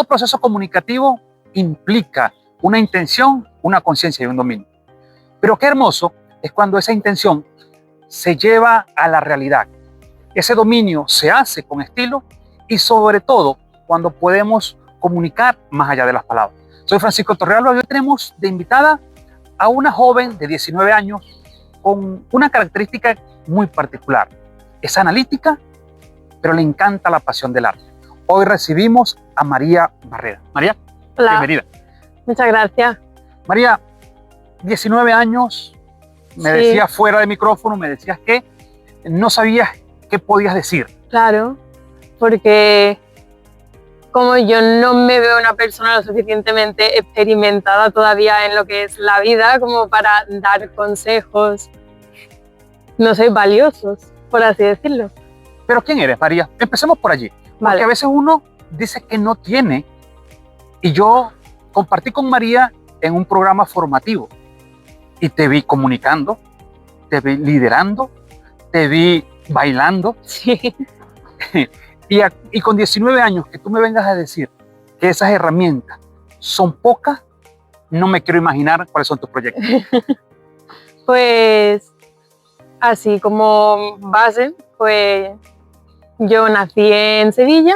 proceso comunicativo implica una intención, una conciencia y un dominio. Pero qué hermoso es cuando esa intención se lleva a la realidad. Ese dominio se hace con estilo y sobre todo cuando podemos comunicar más allá de las palabras. Soy Francisco Torrealba y hoy tenemos de invitada a una joven de 19 años con una característica muy particular. Es analítica, pero le encanta la pasión del arte. Hoy recibimos a María Barrera. María, hola. Bienvenida. Muchas gracias. María, 19 años, me decías fuera de micrófono, me decías que no sabías qué podías decir. Claro, porque como yo no me veo una persona lo suficientemente experimentada todavía en lo que es la vida como para dar consejos, no sé, valiosos, por así decirlo. ¿Pero quién eres, María? Empecemos por allí. Porque a veces uno dice que no tiene, y yo compartí con María en un programa formativo y te vi comunicando, te vi liderando, te vi bailando. Sí. Y con 19 años que tú me vengas a decir que esas herramientas son pocas, no me quiero imaginar cuáles son tus proyectos. Pues así como base, pues yo nací en Sevilla.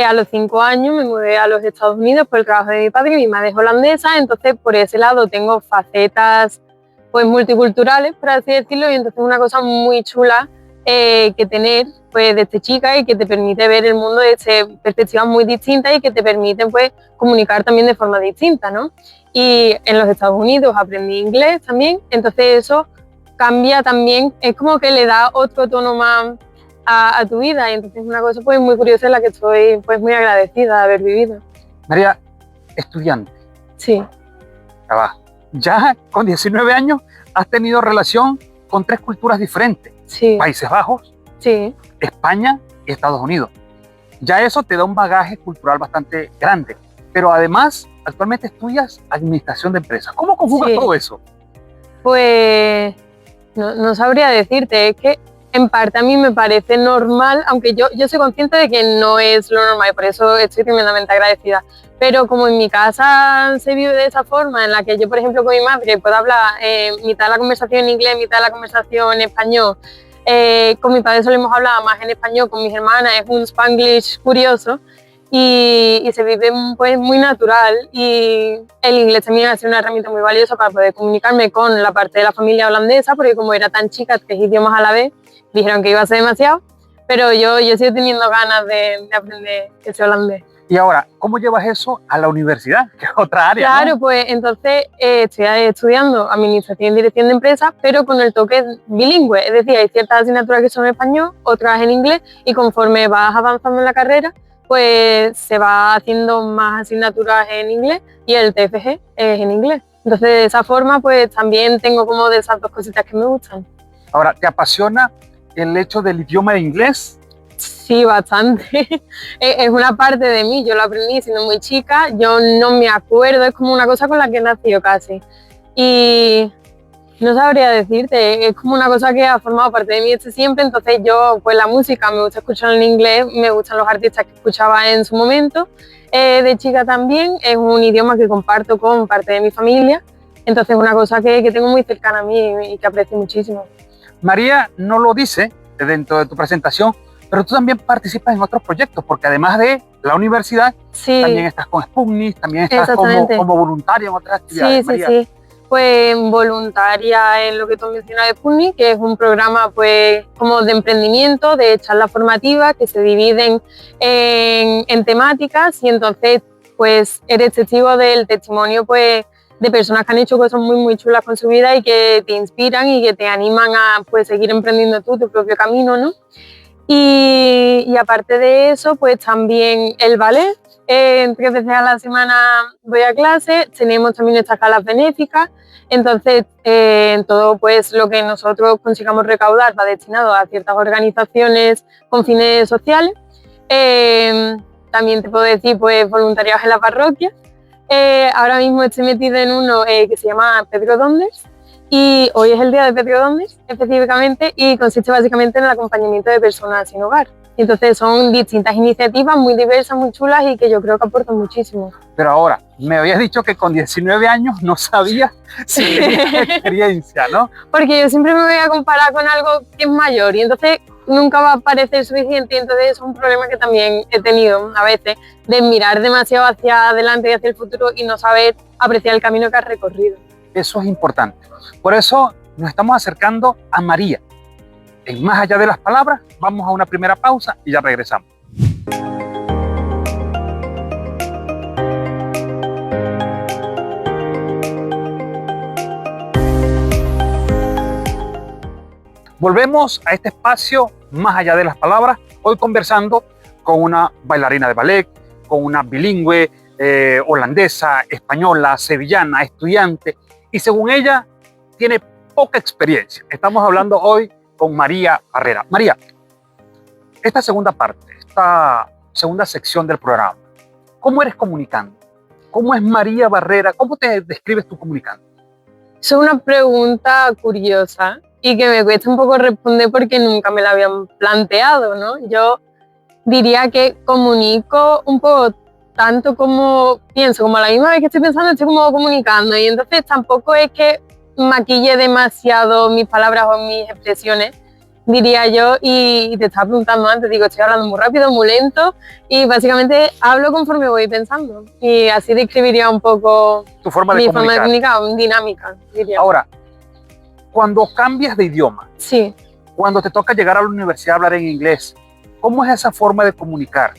A los 5 años me mudé a los Estados Unidos por el trabajo de mi padre. Mi madre es holandesa, entonces por ese lado tengo facetas pues multiculturales, por así decirlo, y entonces es una cosa muy chula que tener pues desde chica y que te permite ver el mundo desde perspectivas muy distintas y que te permiten pues comunicar también de forma distinta, ¿no? Y en los Estados Unidos aprendí inglés también, entonces eso cambia también, es como que le da otro tono más a tu vida, y entonces es una cosa pues muy curiosa en la que estoy pues muy agradecida de haber vivido. María, estudiante. Sí. Ya con 19 años has tenido relación con 3 culturas diferentes. Sí. Países Bajos, sí. España y Estados Unidos. Ya eso te da un bagaje cultural bastante grande. Pero además, actualmente estudias administración de empresas. ¿Cómo conjugas todo eso? Pues no sabría decirte, es que en parte a mí me parece normal, aunque yo soy consciente de que no es lo normal y por eso estoy tremendamente agradecida. Pero como en mi casa se vive de esa forma, en la que yo, por ejemplo, con mi madre puedo hablar mitad de la conversación en inglés, mitad de la conversación en español, con mi padre solemos hablar más en español, con mis hermanas es un Spanglish curioso y se vive pues muy natural, y el inglés también ha sido una herramienta muy valiosa para poder comunicarme con la parte de la familia holandesa, porque como era tan chica, 3 idiomas a la vez, dijeron que iba a ser demasiado, pero yo sigo teniendo ganas de aprender ese holandés. Y ahora, ¿cómo llevas eso a la universidad, que es otra área? Claro, ¿no? pues entonces estoy estudiando Administración y Dirección de Empresas, pero con el toque bilingüe, es decir, hay ciertas asignaturas que son en español, otras en inglés, y conforme vas avanzando en la carrera, pues se va haciendo más asignaturas en inglés y el TFG es en inglés. Entonces, de esa forma, pues también tengo como de esas 2 cositas que me gustan. Ahora, ¿te apasiona el hecho del idioma de inglés? Sí, bastante. Es una parte de mí, yo lo aprendí siendo muy chica, yo no me acuerdo, es como una cosa con la que he nacido casi. Y no sabría decirte, es como una cosa que ha formado parte de mí desde siempre, entonces yo, pues la música me gusta escuchar en inglés, me gustan los artistas que escuchaba en su momento, de chica también, es un idioma que comparto con parte de mi familia, entonces es una cosa que tengo muy cercana a mí y que aprecio muchísimo. María no lo dice dentro de tu presentación, pero tú también participas en otros proyectos, porque además de la universidad, también estás con Sputnik, también estás como voluntaria en otras actividades. Sí. Pues voluntaria en lo que tú mencionas de Sputnik, que es un programa pues como de emprendimiento, de charlas formativas que se dividen en temáticas, y entonces pues eres testigo del testimonio pues de personas que han hecho cosas muy muy chulas con su vida y que te inspiran y que te animan a pues seguir emprendiendo tú tu propio camino, ¿no? Y aparte de eso, pues también el ballet, 3 veces a la semana voy a clase, tenemos también nuestras galas benéficas, entonces todo pues lo que nosotros consigamos recaudar va destinado a ciertas organizaciones con fines sociales. También te puedo decir pues voluntariados en la parroquia. Ahora mismo estoy metida en uno que se llama Pedro Donders, y hoy es el día de Pedro Donders específicamente, y consiste básicamente en el acompañamiento de personas sin hogar. Entonces son distintas iniciativas muy diversas, muy chulas y que yo creo que aportan muchísimo. Pero ahora, me habías dicho que con 19 años no sabías si tenías experiencia, ¿no? Porque yo siempre me voy a comparar con algo que es mayor y entonces nunca va a parecer suficiente, y entonces es un problema que también he tenido a veces, de mirar demasiado hacia adelante y hacia el futuro y no saber apreciar el camino que has recorrido. Eso es importante. Por eso nos estamos acercando a María. En Más allá de las palabras, vamos a una primera pausa y ya regresamos. Volvemos a este espacio Más allá de las palabras, hoy conversando con una bailarina de ballet, con una bilingüe, holandesa, española, sevillana, estudiante, y según ella tiene poca experiencia. Estamos hablando hoy con María Barrera. María, esta segunda parte, esta segunda sección del programa, ¿cómo eres comunicando? ¿Cómo es María Barrera? ¿Cómo te describes tú comunicando? Es una pregunta curiosa y que me cuesta un poco responder porque nunca me la habían planteado, ¿no? Yo diría que comunico un poco tanto como pienso, como a la misma vez que estoy pensando, estoy como comunicando, y entonces tampoco es que maquille demasiado mis palabras o mis expresiones, diría yo, y te estaba preguntando antes, digo, estoy hablando muy rápido, muy lento, y básicamente hablo conforme voy pensando, y así describiría un poco Tu forma de mi comunicar. forma de comunicar, dinámica, diría. Ahora, cuando cambias de idioma, Sí. cuando te toca llegar a la universidad a hablar en inglés, ¿cómo es esa forma de comunicar?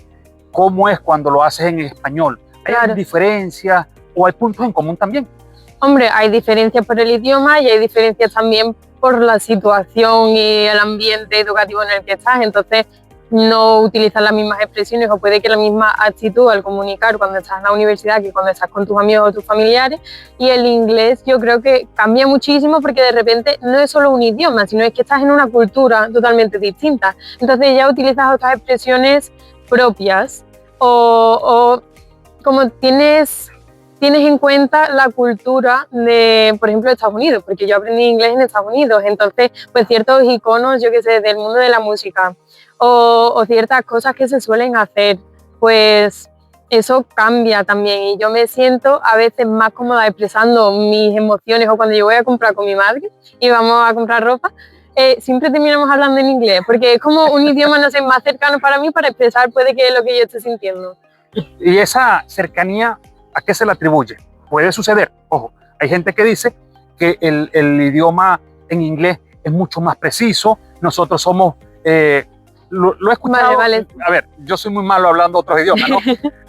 ¿Cómo es cuando lo haces en español? ¿Hay Claro. diferencias o hay puntos en común también? Hombre, hay diferencias por el idioma y hay diferencias también por la situación y el ambiente educativo en el que estás. Entonces, no utilizas las mismas expresiones o puede que la misma actitud al comunicar cuando estás en la universidad que cuando estás con tus amigos o tus familiares. Y el inglés yo creo que cambia muchísimo porque de repente no es solo un idioma, sino es que estás en una cultura totalmente distinta. Entonces ya utilizas otras expresiones propias o como tienes en cuenta la cultura de, por ejemplo, de Estados Unidos, porque yo aprendí inglés en Estados Unidos, entonces, pues ciertos iconos, yo qué sé, del mundo de la música o ciertas cosas que se suelen hacer, pues eso cambia también y yo me siento a veces más cómoda expresando mis emociones, o cuando yo voy a comprar con mi madre y vamos a comprar ropa, siempre terminamos hablando en inglés, porque es como un idioma, no sé, más cercano para mí para expresar puede que lo que yo esté sintiendo. Y esa cercanía, ¿a qué se le atribuye? Puede suceder, ojo, hay gente que dice que el idioma en inglés es mucho más preciso, nosotros somos, lo he escuchado, Vale. A ver, yo soy muy malo hablando otros idiomas, ¿no?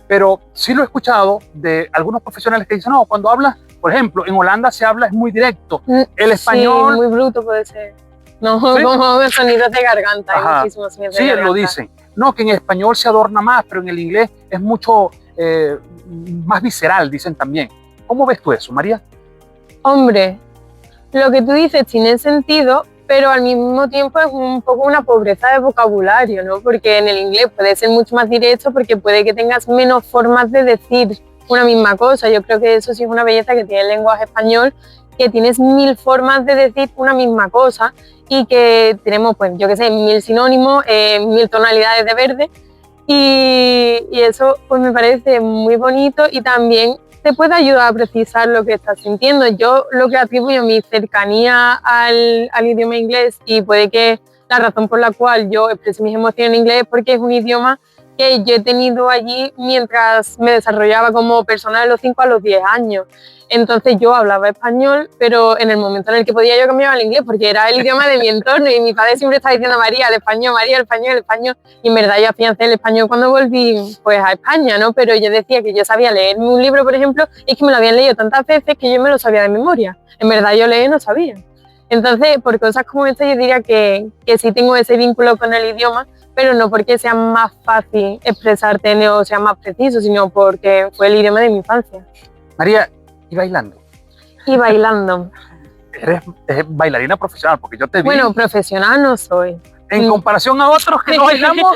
Pero sí lo he escuchado de algunos profesionales que dicen, no, cuando hablas, por ejemplo, en Holanda se habla es muy directo, el español... Sí, muy bruto puede ser. No, ¿Sí? Como sonidos de garganta, hay Ajá. muchísimos sonidos de Sí, garganta. lo dicen. No, que en español se adorna más, pero en el inglés es mucho más visceral, dicen también. ¿Cómo ves tú eso, María? Hombre, lo que tú dices tiene sentido, pero al mismo tiempo es un poco una pobreza de vocabulario, ¿no? Porque en el inglés puede ser mucho más directo porque puede que tengas menos formas de decir una misma cosa. Yo creo que eso sí es una belleza que tiene el lenguaje español, que tienes 1000 formas de decir una misma cosa y que tenemos, pues, yo qué sé, 1000 sinónimos, 1000 tonalidades de verde y eso pues me parece muy bonito y también te puede ayudar a precisar lo que estás sintiendo. Yo lo que atribuyo mi cercanía al idioma inglés, y puede que la razón por la cual yo expresé mis emociones en inglés es porque es un idioma que yo he tenido allí mientras me desarrollaba como persona de los 5 a los 10 años. Entonces yo hablaba español, pero en el momento en el que podía yo cambiaba al inglés porque era el idioma de mi entorno y mi padre siempre estaba diciendo María, el español, María, el español, el español. Y en verdad yo afiancé el español cuando volví pues a España, ¿no? Pero yo decía que yo sabía leerme un libro, por ejemplo, y es que me lo habían leído tantas veces que yo me lo sabía de memoria. En verdad yo leer no sabía. Entonces, por cosas como esta yo diría que sí tengo ese vínculo con el idioma, pero no porque sea más fácil expresarte o sea más preciso, sino porque fue el idioma de mi infancia. María, y bailando. Y bailando. Eres bailarina profesional, porque yo te vi. Bueno, profesional no soy. En comparación a otros que no bailamos.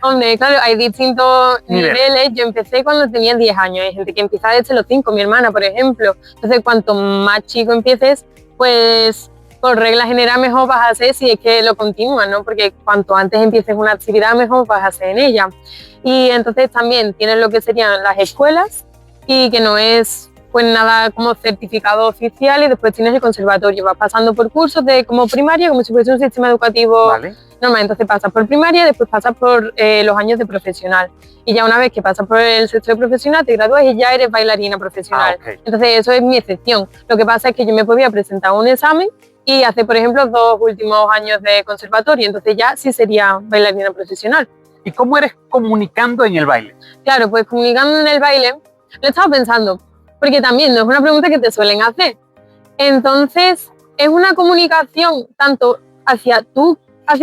Hombre, claro, hay distintos niveles. Yo empecé cuando tenía 10 años. Hay gente que empieza desde los 5, mi hermana, por ejemplo. Entonces, cuanto más chico empieces, pues por regla general mejor vas a hacer si es que lo continúas, ¿no? Porque cuanto antes empieces una actividad, mejor vas a hacer en ella. Y entonces también tienes lo que serían las escuelas, y que no es pues nada como certificado oficial, y después tienes el conservatorio, vas pasando por cursos de como primaria, como si fuese un sistema educativo normal. Entonces pasas por primaria, después pasas por los años de profesional, y ya una vez que pasas por el sexto de profesional te gradúas y ya eres bailarina profesional. Entonces eso es mi excepción. Lo que pasa es que yo me podía presentar un examen y hacer, por ejemplo, 2 últimos años de conservatorio, entonces ya sí sería bailarina profesional. ¿Y cómo eres comunicando en el baile? Claro, pues comunicando en el baile, lo he estado pensando, porque también no es una pregunta que te suelen hacer. Entonces, es una comunicación tanto hacia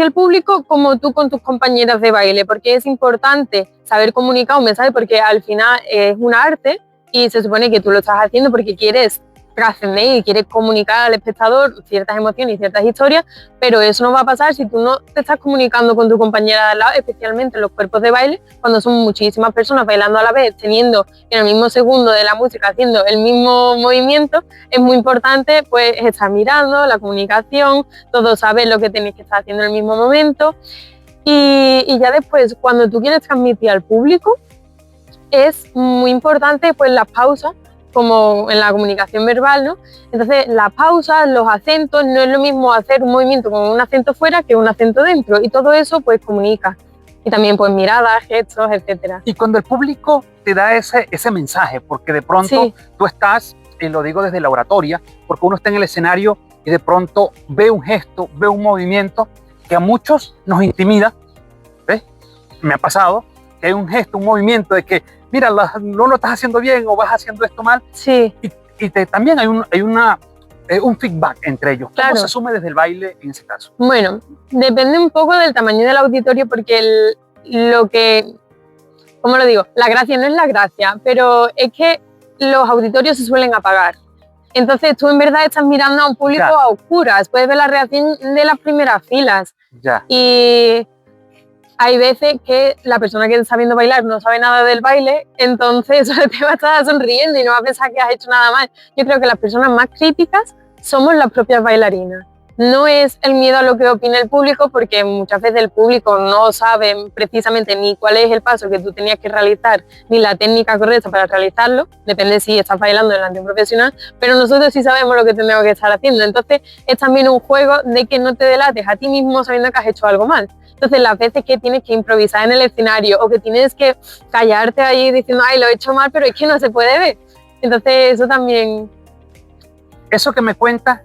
el público, como tú con tus compañeras de baile, porque es importante saber comunicar un mensaje, porque al final es un arte y se supone que tú lo estás haciendo porque quieres trascender y quieres comunicar al espectador ciertas emociones y ciertas historias, pero eso no va a pasar si tú no te estás comunicando con tu compañera de al lado, especialmente en los cuerpos de baile, cuando son muchísimas personas bailando a la vez, teniendo en el mismo segundo de la música, haciendo el mismo movimiento. Es muy importante pues estar mirando, la comunicación, todos saber lo que tenéis que estar haciendo en el mismo momento, y ya después, cuando tú quieres transmitir al público, es muy importante pues las pausas, como en la comunicación verbal, ¿no? Entonces, las pausas, los acentos, no es lo mismo hacer un movimiento con un acento fuera que un acento dentro, y todo eso pues comunica. Y también pues miradas, gestos, etcétera. Y cuando el público te da ese mensaje, porque de pronto tú estás, y lo digo desde la oratoria, porque uno está en el escenario y de pronto ve un gesto, ve un movimiento que a muchos nos intimida, ¿ves? Me ha pasado que hay un gesto, un movimiento de que mira, no lo estás haciendo bien o vas haciendo esto mal. Sí. Y también hay un feedback entre ellos. ¿Cómo se asume desde el baile en ese caso? Bueno, depende un poco del tamaño del auditorio, porque ¿cómo lo digo? La gracia no es la gracia, pero es que los auditorios se suelen apagar. Entonces tú en verdad estás mirando a un público a oscuras, puedes ver la reacción de las primeras filas. Y hay veces que la persona que está viendo bailar no sabe nada del baile, entonces te va a estar sonriendo y no va a pensar que has hecho nada mal. Yo creo que las personas más críticas somos las propias bailarinas. No es el miedo a lo que opine el público, porque muchas veces el público no sabe precisamente ni cuál es el paso que tú tenías que realizar, ni la técnica correcta para realizarlo, depende si estás bailando delante de un profesional, pero nosotros sí sabemos lo que tenemos que estar haciendo. Entonces es también un juego de que no te delates a ti mismo sabiendo que has hecho algo mal. Entonces las veces que tienes que improvisar en el escenario o que tienes que callarte ahí diciendo, ay, lo he hecho mal, pero es que no se puede ver. Entonces eso también... Eso que me cuentas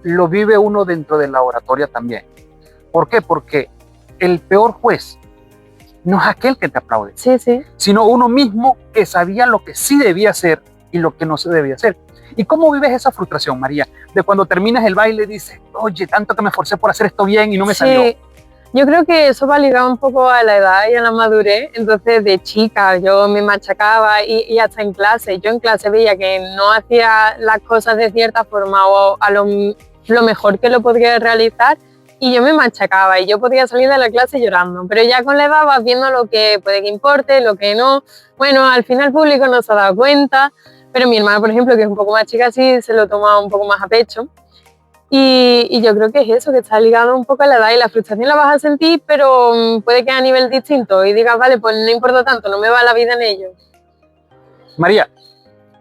lo vive uno dentro de la oratoria también. ¿Por qué? Porque el peor juez no es aquel que te aplaude, sino uno mismo que sabía lo que sí debía hacer y lo que no se debía hacer. ¿Y cómo vives esa frustración, María? De cuando terminas el baile dices, oye, tanto que me esforcé por hacer esto bien y no me salió. Yo creo que eso va ligado un poco a la edad y a la madurez. Entonces, de chica yo me machacaba y hasta en clase. Yo en clase veía que no hacía las cosas de cierta forma o a lo mejor que lo podría realizar, y yo me machacaba y yo podía salir de la clase llorando. Pero ya con la edad vas viendo lo que puede que importe, lo que no. Bueno, al final el público no se ha dado cuenta, pero mi hermana, por ejemplo, que es un poco más chica, sí se lo toma un poco más a pecho. Y yo creo que es eso, que está ligado un poco a la edad, y la frustración la vas a sentir, pero puede que a nivel distinto y digas, vale, pues no importa tanto, no me va la vida en ello. María,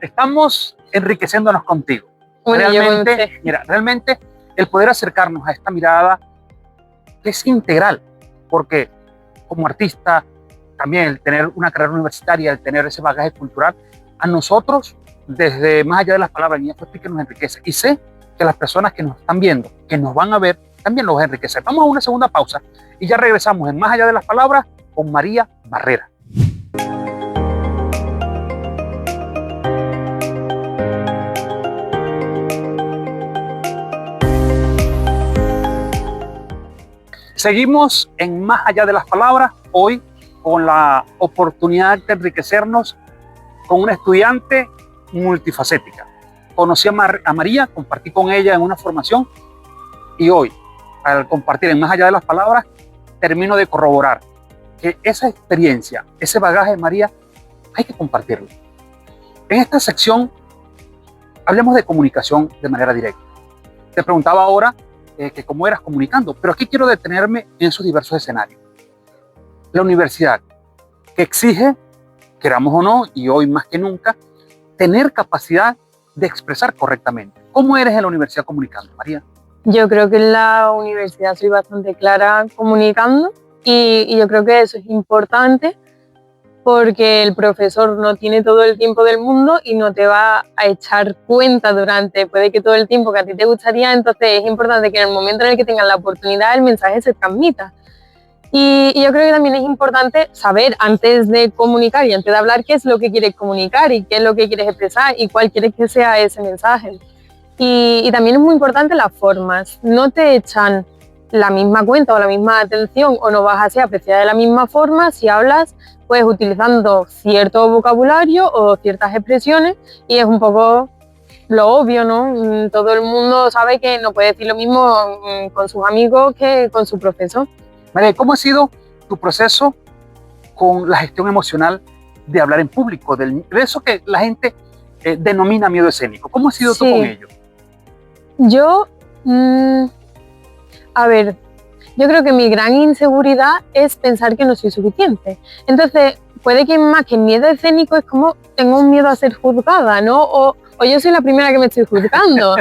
estamos enriqueciéndonos contigo. Bueno, realmente el poder acercarnos a esta mirada es integral, porque como artista, también el tener una carrera universitaria, el tener ese bagaje cultural, a nosotros, desde más allá de las palabras, y esto sí que nos enriquece. Y sé que las personas que nos están viendo, que nos van a ver, también los va a enriquecer. Vamos a una segunda pausa y ya regresamos en Más allá de las palabras con María Barrera. Seguimos en Más allá de las palabras, hoy con la oportunidad de enriquecernos con una estudiante multifacética. Conocí a María, compartí con ella en una formación, y hoy, al compartir en Más allá de las palabras, termino de corroborar que esa experiencia, ese bagaje de María, hay que compartirlo. En esta sección, hablemos de comunicación de manera directa. Te preguntaba ahora que cómo eras comunicando. Pero aquí quiero detenerme en sus diversos escenarios. La universidad, que exige, queramos o no, y hoy más que nunca, tener capacidad de expresar correctamente. ¿Cómo eres en la universidad comunicando, María? Yo creo que en la universidad soy bastante clara comunicando y yo creo que eso es importante porque el profesor no tiene todo el tiempo del mundo y no te va a echar cuenta durante, puede que todo el tiempo que a ti te gustaría, entonces es importante que en el momento en el que tengas la oportunidad el mensaje se transmita. Y yo creo que también es importante saber antes de comunicar y antes de hablar qué es lo que quieres comunicar y qué es lo que quieres expresar y cuál quieres que sea ese mensaje. Y también es muy importante las formas. No te echan la misma cuenta o la misma atención o no vas a ser apreciada de la misma forma si hablas pues utilizando cierto vocabulario o ciertas expresiones y es un poco lo obvio, ¿no? Todo el mundo sabe que no puede decir lo mismo con sus amigos que con su profesor. María, ¿cómo ha sido tu proceso con la gestión emocional de hablar en público, de eso que la gente denomina miedo escénico? ¿Cómo has sido tú con ello? Yo, a ver, yo creo que mi gran inseguridad es pensar que no soy suficiente. Entonces, puede que más que miedo escénico es como tengo un miedo a ser juzgada, ¿no? O yo soy la primera que me estoy juzgando.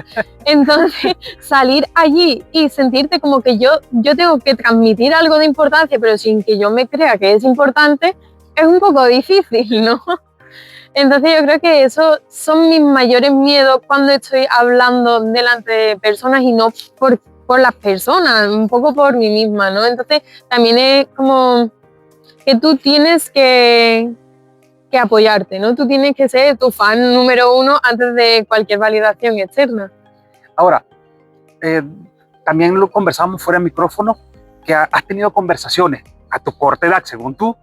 Entonces, salir allí y sentirte como que yo tengo que transmitir algo de importancia, pero sin que yo me crea que es importante, es un poco difícil, ¿no? Entonces yo creo que esos son mis mayores miedos cuando estoy hablando delante de personas y no por las personas, un poco por mí misma, ¿no? Entonces también es como que tú tienes que apoyarte, ¿no? Tú tienes que ser tu fan número uno antes de cualquier validación externa. Ahora, también lo conversamos fuera de micrófono, que has tenido conversaciones a tu corta edad, según tú,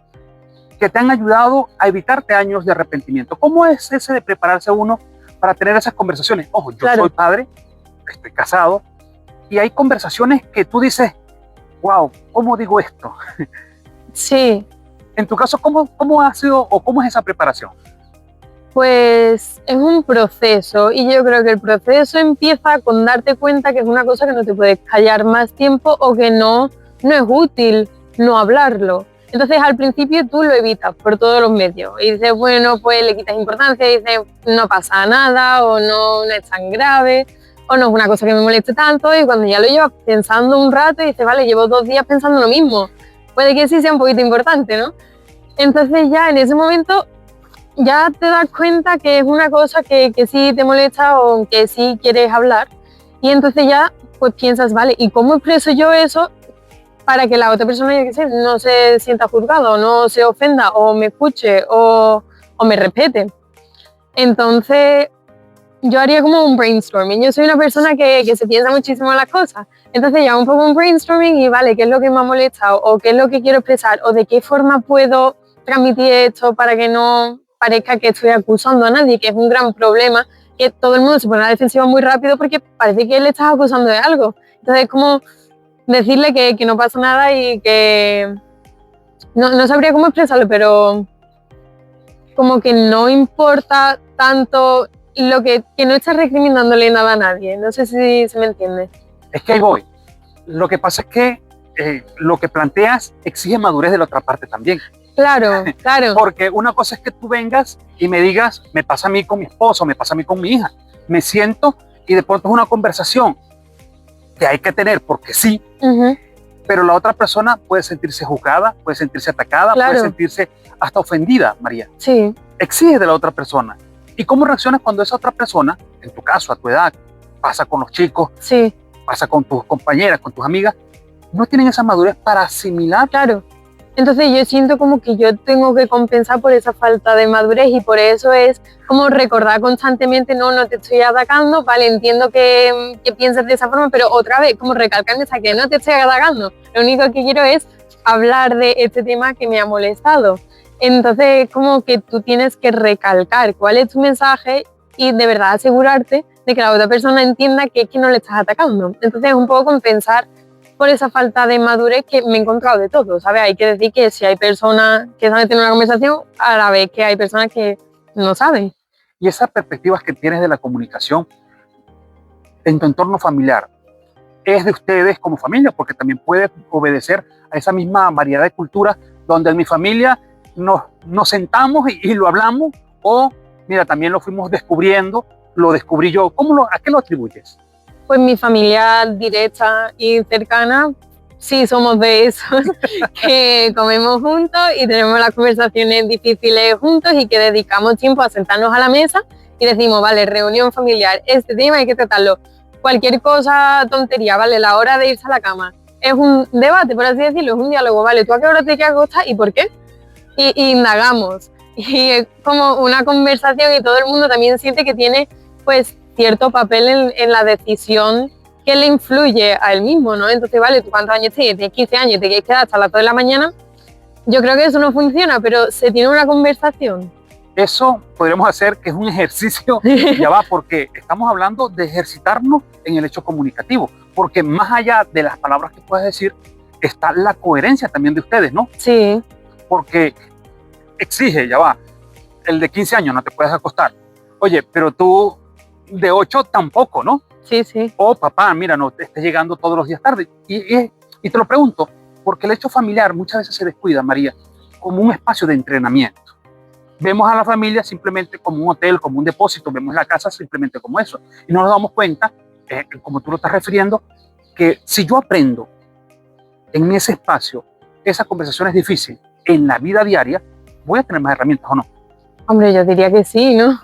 que te han ayudado a evitarte años de arrepentimiento. ¿Cómo es ese de prepararse uno para tener esas conversaciones? Ojo, yo soy padre, estoy casado, y hay conversaciones que tú dices, wow, ¿cómo digo esto? Sí. En tu caso, ¿cómo ha sido o cómo es esa preparación? Pues es un proceso y yo creo que el proceso empieza con darte cuenta que es una cosa que no te puedes callar más tiempo o que no es útil no hablarlo. Entonces al principio tú lo evitas por todos los medios y dices, bueno, pues le quitas importancia y dices, no pasa nada o no es tan grave o no es una cosa que me moleste tanto y cuando ya lo llevas pensando un rato y dices, vale, llevo 2 días pensando lo mismo, puede que sí sea un poquito importante, ¿no? Entonces ya en ese momento ya te das cuenta que es una cosa que sí te molesta o que sí quieres hablar y entonces ya pues piensas, vale, ¿y cómo expreso yo eso para que la otra persona, yo qué sé, no se sienta juzgada o no se ofenda o me escuche o me respete? Entonces yo haría como un brainstorming. Yo soy una persona que se piensa muchísimo en las cosas. Entonces ya un poco un brainstorming y vale, ¿qué es lo que me ha molestado? O qué es lo que quiero expresar o de qué forma puedo transmitir esto para que no parezca que estoy acusando a nadie, que es un gran problema, que todo el mundo se pone a la defensiva muy rápido porque parece que le estás acusando de algo. Entonces como decirle que no pasa nada y que no sabría cómo expresarlo, pero como que no importa tanto lo que no estás recriminándole nada a nadie. No sé si se me entiende. Es que ahí voy. Lo que pasa es que lo que planteas exige madurez de la otra parte también. Claro, claro. Porque una cosa es que tú vengas y me digas, me pasa a mí con mi esposo, me pasa a mí con mi hija. Me siento y de pronto es una conversación que hay que tener porque sí, pero la otra persona puede sentirse juzgada, puede sentirse atacada, puede sentirse hasta ofendida, María. Sí. Exige de la otra persona. ¿Y cómo reaccionas cuando esa otra persona, en tu caso, a tu edad, pasa con los chicos, pasa con tus compañeras, con tus amigas, no tienen esa madurez para asimilar? Claro. Entonces yo siento como que yo tengo que compensar por esa falta de madurez y por eso es como recordar constantemente, no te estoy atacando, vale, entiendo que piensas de esa forma, pero otra vez como recalcarme esa que no te estoy atacando, lo único que quiero es hablar de este tema que me ha molestado. Entonces como que tú tienes que recalcar cuál es tu mensaje y de verdad asegurarte de que la otra persona entienda que es que no le estás atacando. Entonces es un poco compensar por esa falta de madurez que me he encontrado de todo, ¿sabes? Hay que decir que si hay personas que saben tener una conversación, a la vez que hay personas que no saben. Y esas perspectivas que tienes de la comunicación en tu entorno familiar, es de ustedes como familia, porque también puede obedecer a esa misma variedad de culturas donde en mi familia nos sentamos y lo hablamos, o mira, también lo fuimos descubriendo, lo descubrí yo. ¿A qué lo atribuyes? Pues mi familia directa y cercana, sí somos de esos que comemos juntos y tenemos las conversaciones difíciles juntos y que dedicamos tiempo a sentarnos a la mesa y decimos, vale, reunión familiar, este tema hay que tratarlo. Cualquier cosa, tontería, vale, la hora de irse a la cama. Es un debate, por así decirlo, es un diálogo, vale, ¿tú a qué hora te quieres acostar y por qué? Y indagamos. Y es como una conversación y todo el mundo también siente que tiene, pues, cierto papel en la decisión que le influye a él mismo, ¿no? Entonces, vale, ¿tú cuántos años tienes? Tienes 15 años, te quieres quedar hasta las 2 de la mañana. Yo creo que eso no funciona, pero se tiene una conversación. Eso podríamos hacer que es un ejercicio, ya va, porque estamos hablando de ejercitarnos en el hecho comunicativo, porque más allá de las palabras que puedes decir, está la coherencia también de ustedes, ¿no? Sí. Porque exige, ya va, el de 15 años no te puedes acostar. Oye, pero tú de 8 tampoco, ¿no? Sí, sí. O papá, mira, no te estés llegando todos los días tarde. Y te lo pregunto, porque el hecho familiar muchas veces se descuida, María, como un espacio de entrenamiento. Vemos a la familia simplemente como un hotel, como un depósito, vemos la casa simplemente como eso. Y no nos damos cuenta, como tú lo estás refiriendo, que si yo aprendo en ese espacio, esa conversación es difícil, en la vida diaria, voy a tener más herramientas, ¿o no? Hombre, yo diría que sí, ¿no?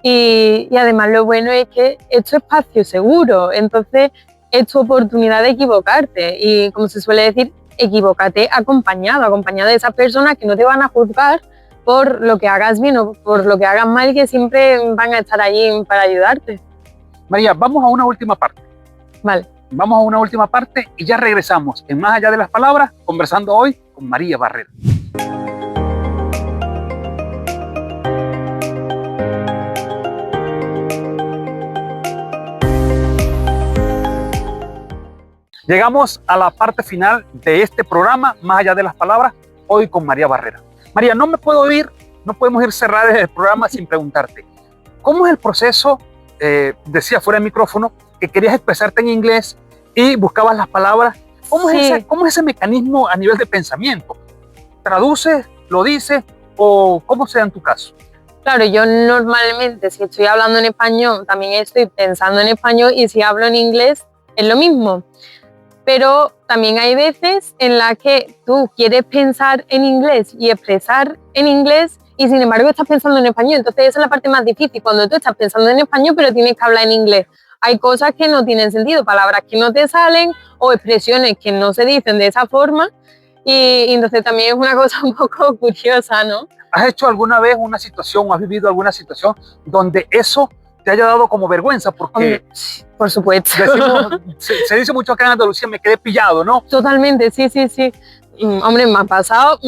Y además lo bueno es que es tu espacio seguro, entonces es tu oportunidad de equivocarte. Y como se suele decir, equivócate acompañado de esas personas que no te van a juzgar por lo que hagas bien o por lo que hagas mal, que siempre van a estar allí para ayudarte. María, vamos a una última parte. Vale. Vamos a una última parte y ya regresamos en Más Allá de las Palabras, conversando hoy con María Barrera. Llegamos a la parte final de este programa, Más Allá de las Palabras, hoy con María Barrera. María, no podemos ir cerrar el programa sin preguntarte, ¿cómo es el proceso? Decía fuera del micrófono que querías expresarte en inglés y buscabas las palabras. ¿Cómo es ese mecanismo a nivel de pensamiento? ¿Traduces, lo dices o cómo se da en tu caso? Claro, yo normalmente si estoy hablando en español también estoy pensando en español y si hablo en inglés es lo mismo. Pero también hay veces en las que tú quieres pensar en inglés y expresar en inglés y sin embargo estás pensando en español. Entonces esa es la parte más difícil, cuando tú estás pensando en español pero tienes que hablar en inglés. Hay cosas que no tienen sentido, palabras que no te salen o expresiones que no se dicen de esa forma y entonces también es una cosa un poco curiosa, ¿no? ¿Has hecho alguna vez una situación o has vivido alguna situación donde eso te haya dado como vergüenza? Porque por supuesto. Se dice mucho acá en Andalucía, me quedé pillado, ¿no? Totalmente, sí. Hombre, me ha pasado,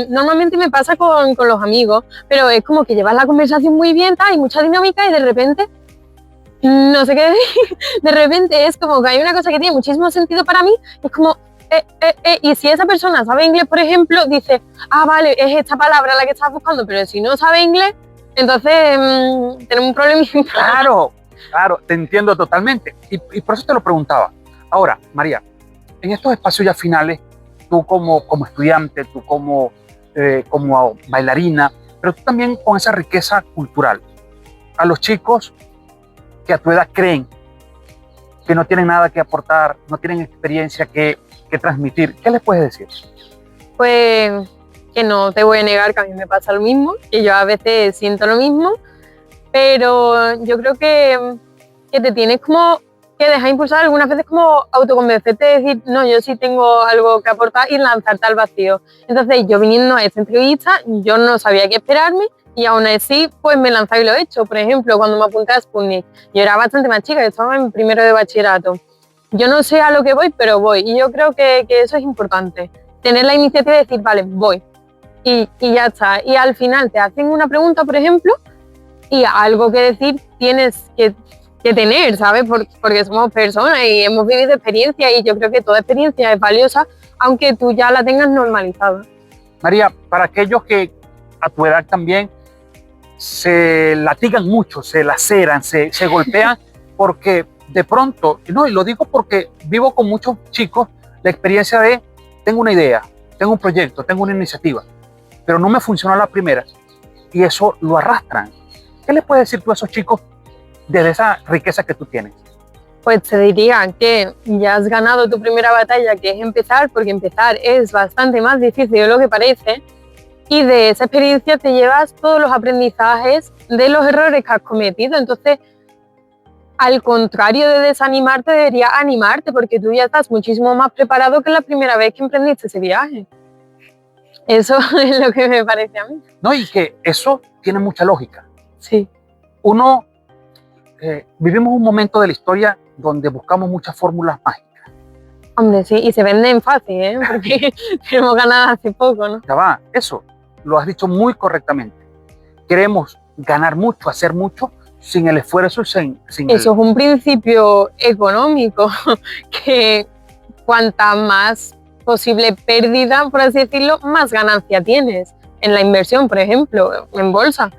normalmente me pasa con los amigos, pero es como que llevas la conversación muy bien, hay mucha dinámica y de repente, no sé qué decir, de repente es como que hay una cosa que tiene muchísimo sentido para mí, es como, y si esa persona sabe inglés, por ejemplo, dice, ah, vale, es esta palabra la que estás buscando, pero si no sabe inglés, entonces tenemos un problema. Claro, te entiendo totalmente. Y por eso te lo preguntaba. Ahora, María, en estos espacios ya finales, tú como estudiante, tú como bailarina, pero tú también con esa riqueza cultural, a los chicos que a tu edad creen que no tienen nada que aportar, no tienen experiencia que transmitir, ¿qué les puedes decir? Pues que no te voy a negar que a mí me pasa lo mismo, que yo a veces siento lo mismo, pero yo creo que te tienes como que dejar impulsar algunas veces, como autoconvencerte de decir, no, yo sí tengo algo que aportar y lanzarte al vacío. Entonces yo viniendo a esta entrevista, yo no sabía qué esperarme y aún así pues me he lanzado y lo he hecho. Por ejemplo, cuando me apunté a Sputnik, yo era bastante más chica, yo estaba en primero de bachillerato. Yo no sé a lo que voy, pero voy, y yo creo que eso es importante, tener la iniciativa de decir, vale, voy, y ya está. Y al final te hacen una pregunta, por ejemplo, y algo que decir tienes que tener, ¿sabes? Porque somos personas y hemos vivido experiencias y yo creo que toda experiencia es valiosa, aunque tú ya la tengas normalizada. María, para aquellos que a tu edad también se latigan mucho, se laceran, se golpean, porque de pronto, no, y lo digo porque vivo con muchos chicos la experiencia de, tengo una idea, tengo un proyecto, tengo una iniciativa, pero no me funciona la primera, y eso lo arrastran. ¿Qué le puedes decir tú a esos chicos desde esa riqueza que tú tienes? Pues te diría que ya has ganado tu primera batalla, que es empezar, porque empezar es bastante más difícil de lo que parece, y de esa experiencia te llevas todos los aprendizajes de los errores que has cometido. Entonces, al contrario de desanimarte, debería animarte, porque tú ya estás muchísimo más preparado que la primera vez que emprendiste ese viaje. Eso es lo que me parece a mí. No, y que eso tiene mucha lógica. Sí. Uno, vivimos un momento de la historia donde buscamos muchas fórmulas mágicas. Hombre, sí, y se venden fácil, ¿eh? Porque tenemos ganado hace poco, ¿no? Ya va, eso lo has dicho muy correctamente. Queremos ganar mucho, hacer mucho, sin el esfuerzo, sin Eso es un principio económico, que cuanta más posible pérdida, por así decirlo, más ganancia tienes en la inversión, por ejemplo, en bolsa.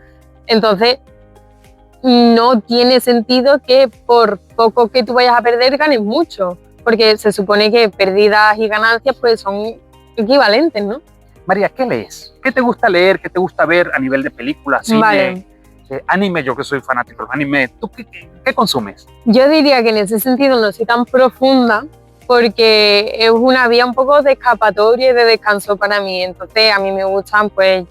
Entonces, no tiene sentido que por poco que tú vayas a perder ganes mucho, porque se supone que pérdidas y ganancias pues son equivalentes, ¿no? María, ¿qué lees? ¿Qué te gusta leer? ¿Qué te gusta ver a nivel de películas, cine, Vale. Anime? Yo que soy fanático de los anime. ¿Tú qué consumes? Yo diría que en ese sentido no soy tan profunda, porque es una vía un poco de escapatoria y de descanso para mí. Entonces a mí me gustan pues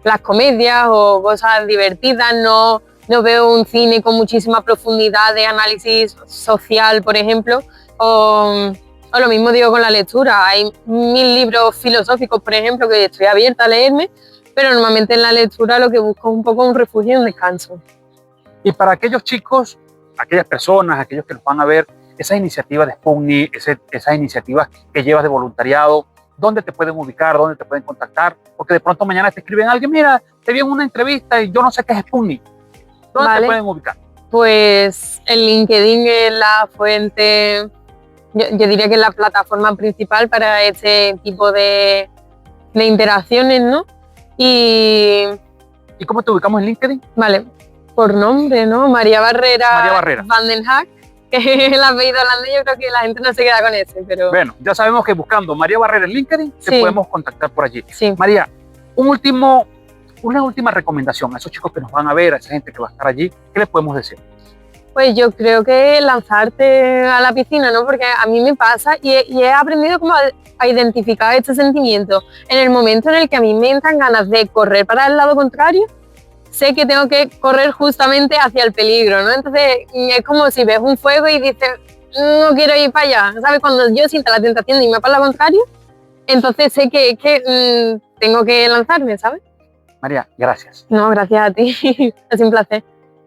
las comedias o cosas divertidas, no veo un cine con muchísima profundidad de análisis social, por ejemplo, o lo mismo digo con la lectura. Hay 1000 libros filosóficos, por ejemplo, que estoy abierta a leerme, pero normalmente en la lectura lo que busco es un poco un refugio y un descanso. Y para aquellos chicos, aquellas personas, aquellos que nos van a ver, esas iniciativas de Sputnik, esas iniciativas que llevas de voluntariado, ¿dónde te pueden ubicar? ¿Dónde te pueden contactar? Porque de pronto mañana te escriben alguien, mira, te vi en una entrevista y yo no sé qué es Sputnik. ¿Dónde Vale. te pueden ubicar? Pues el LinkedIn es la fuente, yo diría que es la plataforma principal para este tipo de interacciones, ¿no? ¿Y cómo te ubicamos en LinkedIn? Vale, por nombre, ¿no? María Barrera Van den Haag, que es el apellido holandés. Yo creo que la gente no se queda con ese, pero... Bueno, ya sabemos que buscando María Barrera en LinkedIn te podemos contactar por allí. Sí. María, una última recomendación a esos chicos que nos van a ver, a esa gente que va a estar allí, ¿qué les podemos decir? Pues yo creo que lanzarte a la piscina, ¿no? Porque a mí me pasa y he aprendido como a identificar este sentimiento. En el momento en el que a mí me entran ganas de correr para el lado contrario, sé que tengo que correr justamente hacia el peligro, ¿no? Entonces es como si ves un fuego y dices, no quiero ir para allá, ¿sabes? Cuando yo siento la tentación de irme para el lado contrario, entonces sé que tengo que lanzarme, ¿sabes? María, gracias. No, gracias a ti, es un placer.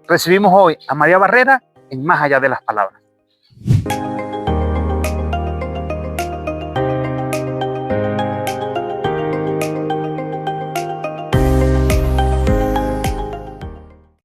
Recibimos hoy a María Barrera en Más Allá de las Palabras.